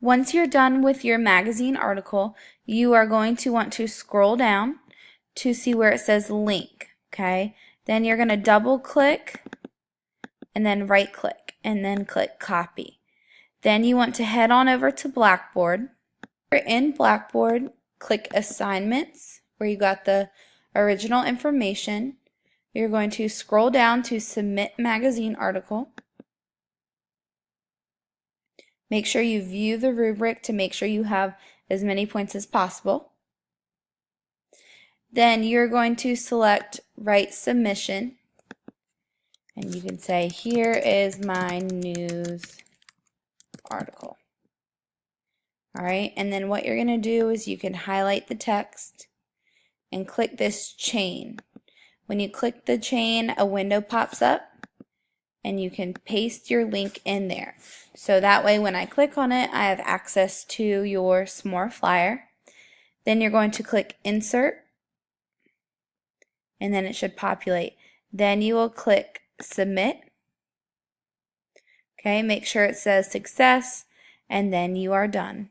Once you're done with your magazine article, you are going to want to scroll down to see where it says link, okay? Then you're going to double click and then right click and then click copy. Then you want to head on over to Blackboard. In Blackboard, click assignments where you got the original information. You're going to scroll down to submit magazine article. Make sure you view the rubric to make sure you have as many points as possible. Then you're going to select write submission, and you can say here is my news article. Alright, and then what you're going to do is you can highlight the text and click this chain. When you click the chain, a window pops up and you can paste your link in there. So that way when I click on it, I have access to your S'more flyer. Then you're going to click insert and then it should populate. Then you will click submit. Okay, make sure it says success and then you are done.